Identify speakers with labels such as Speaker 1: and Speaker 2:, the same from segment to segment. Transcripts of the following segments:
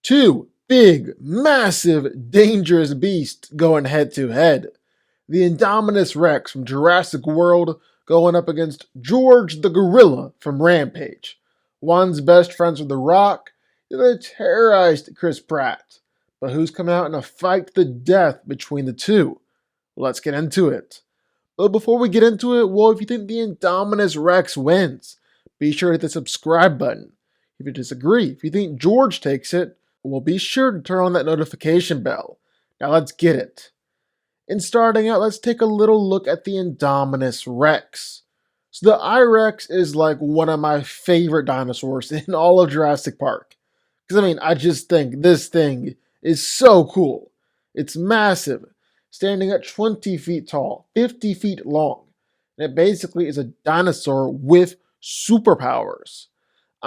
Speaker 1: Two big, massive, dangerous beasts going head to head. The Indominus Rex from Jurassic World going up against George the Gorilla from Rampage. One's best friends with The Rock, the other terrorized Chris Pratt. But who's coming out in a fight to the death between the two? Let's get into it. But before we get into it, well, if you think the Indominus Rex wins, be sure to hit the subscribe button. If you disagree, if you think George takes it, well, be sure to turn on that notification bell. Now let's get it. In starting out, let's take a little look at the Indominus Rex. So the I-Rex is like one of my favorite dinosaurs in all of Jurassic Park. Because I just think this thing is so cool. It's massive, standing at 20 feet tall, 50 feet long. And it basically is a dinosaur with superpowers.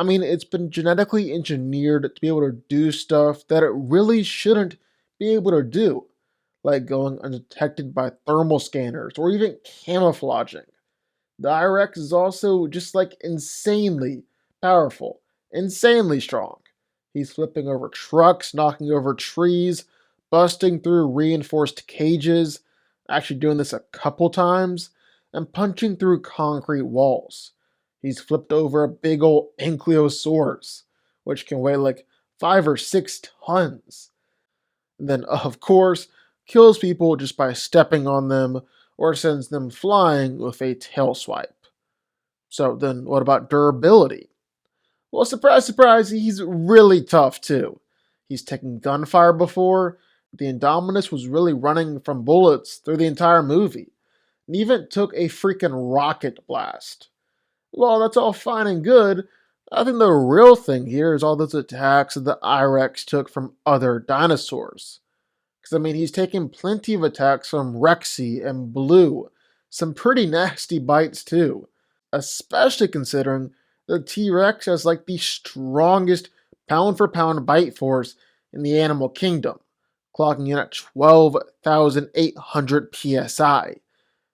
Speaker 1: It's been genetically engineered to be able to do stuff that it really shouldn't be able to do, like going undetected by thermal scanners or even camouflaging. The I-Rex is also just like insanely powerful, insanely strong. He's flipping over trucks, knocking over trees, busting through reinforced cages, actually doing this a couple times, and punching through concrete walls. He's flipped over a big old ankylosaurus, which can weigh like 5 or 6 tons. And then, of course, kills people just by stepping on them or sends them flying with a tail swipe. So then what about durability? Well, surprise, surprise, he's really tough too. He's taken gunfire before. The Indominus was really running from bullets through the entire movie, and even took a freaking rocket blast. Well, that's all fine and good. I think the real thing here is all those attacks that the I-Rex took from other dinosaurs. Because, he's taken plenty of attacks from Rexy and Blue. Some pretty nasty bites, too. Especially considering the T-Rex has like the strongest pound-for-pound bite force in the animal kingdom, clocking in at 12,800 psi.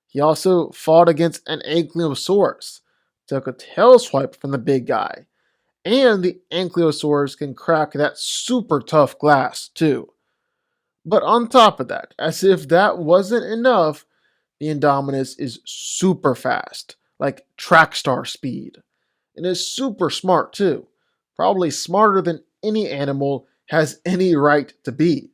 Speaker 1: He also fought against an Ankylosaurus, took a tail swipe from the big guy, and the Ankylosaurus can crack that super tough glass too. But on top of that, as if that wasn't enough, the Indominus is super fast, like track star speed, and is super smart too, probably smarter than any animal has any right to be.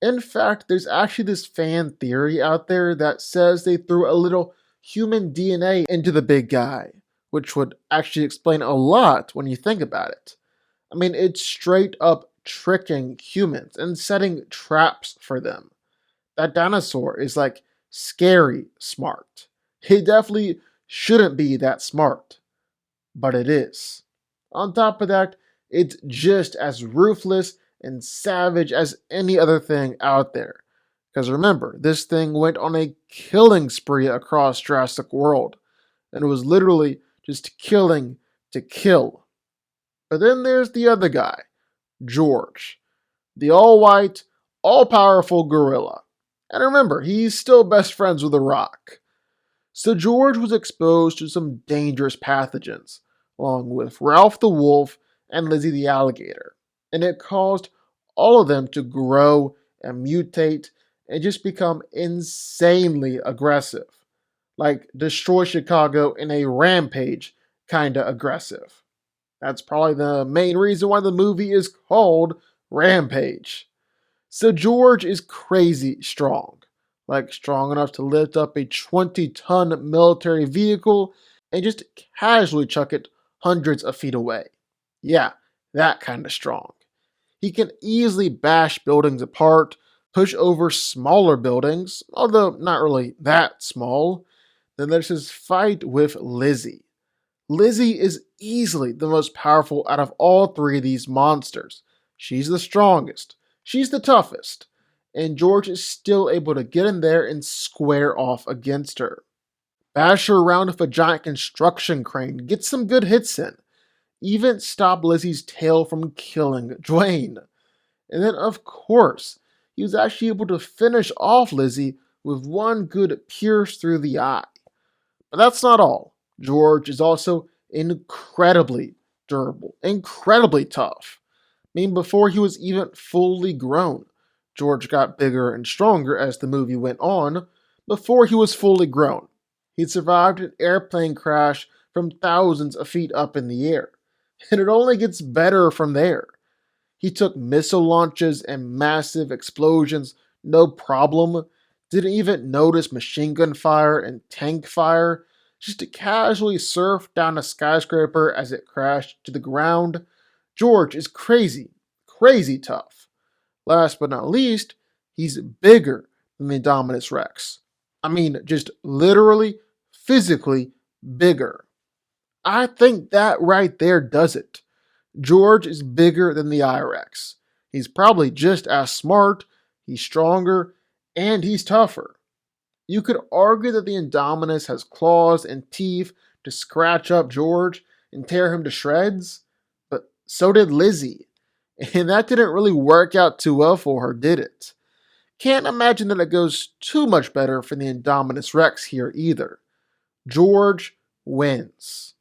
Speaker 1: In fact, there's actually this fan theory out there that says they threw a little human DNA into the big guy, which would actually explain a lot when you think about it. It's straight up tricking humans and setting traps for them. That dinosaur is like scary smart. He definitely shouldn't be that smart, but it is. On top of that, it's just as ruthless and savage as any other thing out there. Because remember, this thing went on a killing spree across Jurassic World, and it was literally just killing to kill. But then there's the other guy, George, the all-white, all-powerful gorilla. And remember, he's still best friends with The Rock. So George was exposed to some dangerous pathogens, along with Ralph the wolf and Lizzie the alligator. And it caused all of them to grow and mutate and just become insanely aggressive. Like destroy Chicago in a rampage kinda aggressive. That's probably the main reason why the movie is called Rampage. So George is crazy strong. Like strong enough to lift up a 20-ton military vehicle and just casually chuck it hundreds of feet away. Yeah, that kind of strong. He can easily bash buildings apart, push over smaller buildings, although not really that small. Then there's his fight with Lizzie. Lizzie is easily the most powerful out of all three of these monsters. She's the strongest. She's the toughest. And George is still able to get in there and square off against her. Bash her around with a giant construction crane, get some good hits in. Even stop Lizzie's tail from killing Dwayne. And then, of course, he was actually able to finish off Lizzie with one good pierce through the eye. But that's not all. George is also incredibly durable, incredibly tough. Before he was even fully grown. George got bigger and stronger as the movie went on. Before he was fully grown, he'd survived an airplane crash from thousands of feet up in the air. And it only gets better from there. He took missile launches and massive explosions, no problem. Didn't even notice machine gun fire and tank fire, just to casually surf down a skyscraper as it crashed to the ground. George is crazy, crazy tough. Last but not least, he's bigger than the Indominus Rex. Just literally, physically bigger. I think that right there does it. George is bigger than the I-Rex. He's probably just as smart, he's stronger, and he's tougher. You could argue that the Indominus has claws and teeth to scratch up George and tear him to shreds, but so did Lizzie. And that didn't really work out too well for her, did it? Can't imagine that it goes too much better for the Indominus Rex here either. George wins.